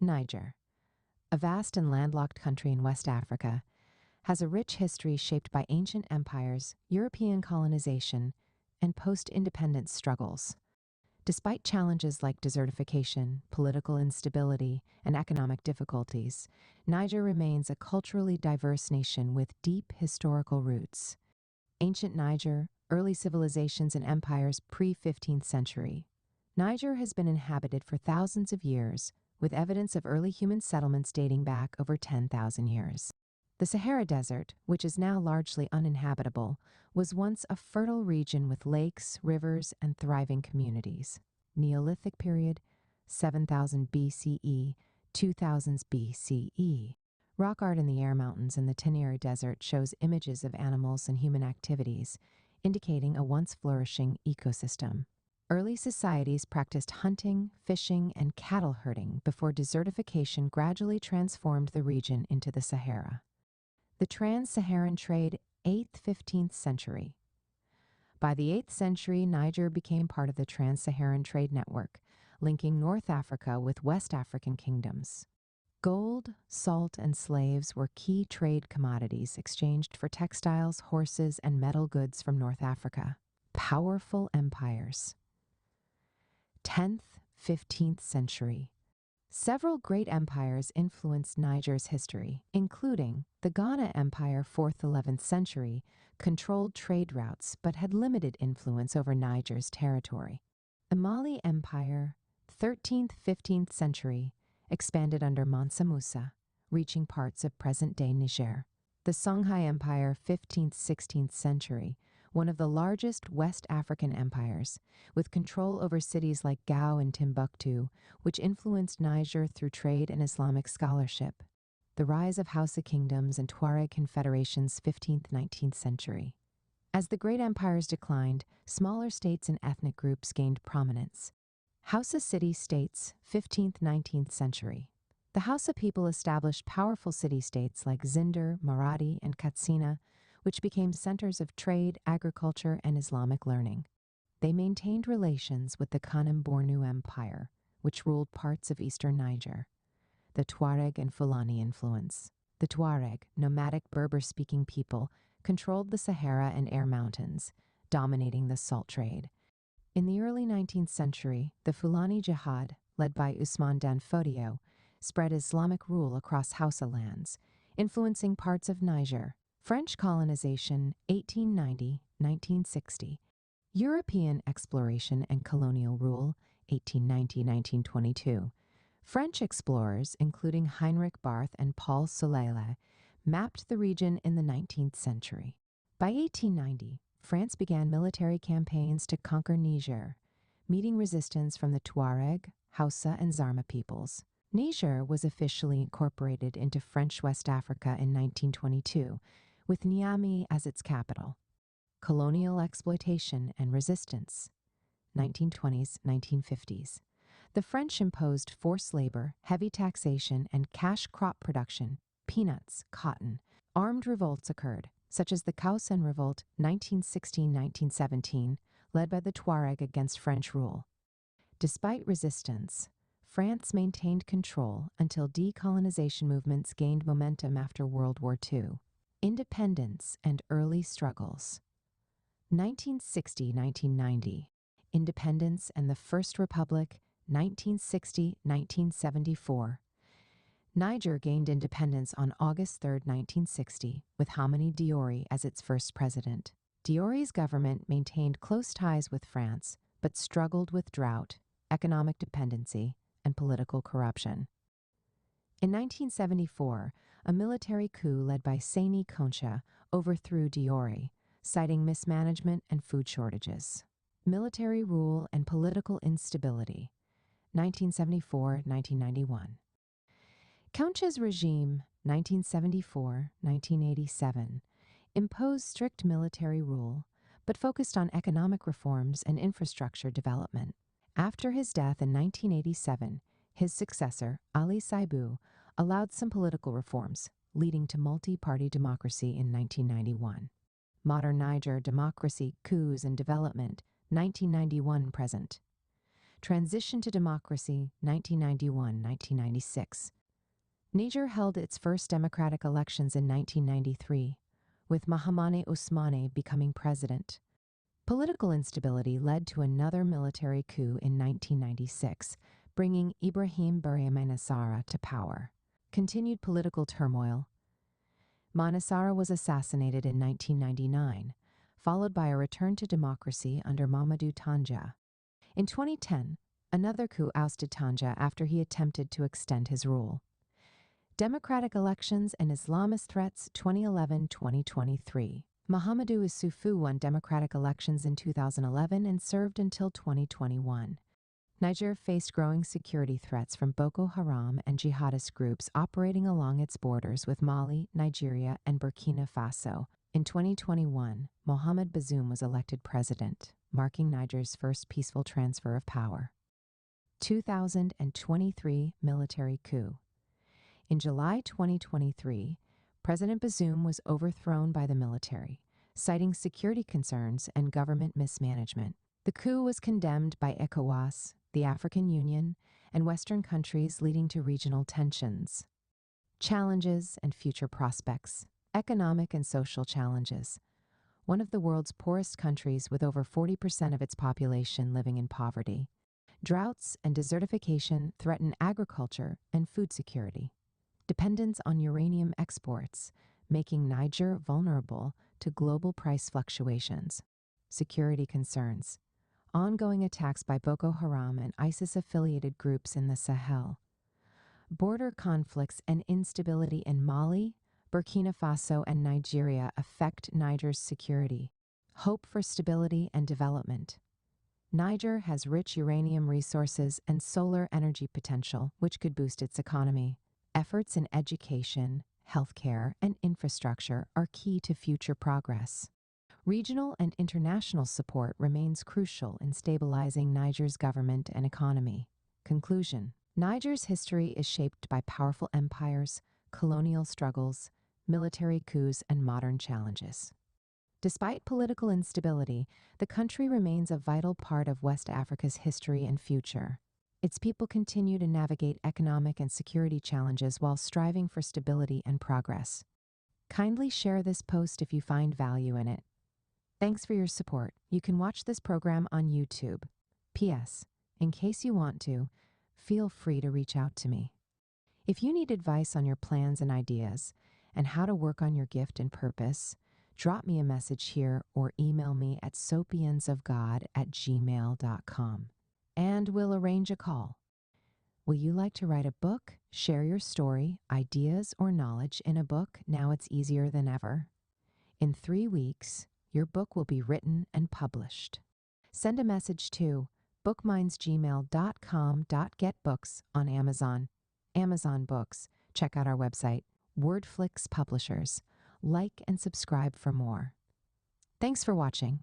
Niger, a vast and landlocked country in West Africa, has a rich history shaped by ancient empires, European colonization, and post-independence struggles. Despite challenges like desertification, political instability, and economic difficulties, Niger remains a culturally diverse nation with deep historical roots. Ancient Niger, early civilizations and empires pre-15th century. Niger has been inhabited for thousands of years, with evidence of early human settlements dating back over 10,000 years. The Sahara Desert, which is now largely uninhabitable, was once a fertile region with lakes, rivers, and thriving communities. Neolithic period, 7000 BCE, 2000s BCE. Rock art in the Air Mountains in the Tenere Desert shows images of animals and human activities, indicating a once flourishing ecosystem. Early societies practiced hunting, fishing, and cattle herding before desertification gradually transformed the region into the Sahara. The Trans-Saharan trade, 8th–15th century. By the 8th century, Niger became part of the Trans-Saharan trade network, linking North Africa with West African kingdoms. Gold, salt, and slaves were key trade commodities exchanged for textiles, horses, and metal goods from North Africa. Powerful empires. 10th–15th century. Several great empires influenced Niger's history, including the Ghana Empire, 4th–11th century, controlled trade routes but had limited influence over Niger's territory. The Mali Empire, 13th–15th century, expanded under Mansa Musa, reaching parts of present-day Niger. The Songhai Empire, 15th–16th century, one of the largest West African empires, with control over cities like Gao and Timbuktu, which influenced Niger through trade and Islamic scholarship. The rise of Hausa kingdoms and Tuareg confederations, 15th–19th century. As the great empires declined, smaller states and ethnic groups gained prominence. Hausa city-states, 15th–19th century. The Hausa people established powerful city-states like Zinder, Maradi, and Katsina, which became centers of trade, agriculture, and Islamic learning. They maintained relations with the Kanem-Bornu Empire, which ruled parts of eastern Niger. The Tuareg and Fulani influence. The Tuareg, nomadic Berber-speaking people, controlled the Sahara and Air Mountains, dominating the salt trade. In the early 19th century, the Fulani Jihad, led by Usman Dan Fodio, spread Islamic rule across Hausa lands, influencing parts of Niger. French colonization, 1890–1960. European exploration and colonial rule, 1890–1922. French explorers, including Heinrich Barth and Paul Soleile, mapped the region in the 19th century. By 1890, France began military campaigns to conquer Niger, meeting resistance from the Tuareg, Hausa, and Zarma peoples. Niger was officially incorporated into French West Africa in 1922, with Niamey as its capital. Colonial exploitation and resistance, 1920s–1950s. The French imposed forced labor, heavy taxation, and cash crop production, peanuts, cotton. Armed revolts occurred, such as the Kausen Revolt, 1916–1917, led by the Tuareg against French rule. Despite resistance, France maintained control until decolonization movements gained momentum after World War II. Independence and early struggles. 1960–1990. Independence and the First Republic, 1960–1974. Niger gained independence on August 3, 1960, with Hamani Diori as its first president. Diori's government maintained close ties with France, but struggled with drought, economic dependency, and political corruption. In 1974, a military coup led by Seyni Koncha overthrew Diori, citing mismanagement and food shortages. Military rule and political instability, 1974–1991. Koncha's regime, 1974–1987, imposed strict military rule, but focused on economic reforms and infrastructure development. After his death in 1987, his successor, Ali Saibu, allowed some political reforms, leading to multi-party democracy in 1991. Modern Niger democracy, coups, and development, 1991 present. Transition to democracy, 1991-1996. Niger held its first democratic elections in 1993, with Mahamadou Ousmane becoming president. Political instability led to another military coup in 1996, bringing Ibrahim Boury to power. Continued political turmoil. Manasara was assassinated in 1999, followed by a return to democracy under Mamadou Tanja. In 2010, another coup ousted Tanja after he attempted to extend his rule. Democratic elections and Islamist threats 2011-2023. Mahamadou Issoufou won democratic elections in 2011 and served until 2021. Niger faced growing security threats from Boko Haram and jihadist groups operating along its borders with Mali, Nigeria, and Burkina Faso. In 2021, Mohamed Bazoum was elected president, marking Niger's first peaceful transfer of power. 2023 military coup. In July 2023, President Bazoum was overthrown by the military, citing security concerns and government mismanagement. The coup was condemned by ECOWAS, the African Union, and Western countries, leading to regional tensions. Challenges and future prospects. Economic and social challenges. One of the world's poorest countries with over 40% of its population living in poverty. Droughts and desertification threaten agriculture and food security. Dependence on uranium exports, making Niger vulnerable to global price fluctuations. Security concerns. Ongoing attacks by Boko Haram and ISIS-affiliated groups in the Sahel. Border conflicts and instability in Mali, Burkina Faso, and Nigeria affect Niger's security. Hope for stability and development. Niger has rich uranium resources and solar energy potential, which could boost its economy. Efforts in education, healthcare, and infrastructure are key to future progress. Regional and international support remains crucial in stabilizing Niger's government and economy. Conclusion. Niger's history is shaped by powerful empires, colonial struggles, military coups, and modern challenges. Despite political instability, the country remains a vital part of West Africa's history and future. Its people continue to navigate economic and security challenges while striving for stability and progress. Kindly share this post if you find value in it. Thanks for your support. You can watch this program on YouTube. P.S. In case you want to, feel free to reach out to me. If you need advice on your plans and ideas and how to work on your gift and purpose, drop me a message here or email me at soapiansofgod@gmail.com. And we'll arrange a call. Will you like to write a book, share your story, ideas, or knowledge in a book? Now it's easier than ever. In 3 weeks, your book will be written and published. Send a message to bookmindsgmail.com.getbooks on Amazon. Amazon Books. Check out our website, Wordflix Publishers. Like and subscribe for more. Thanks for watching.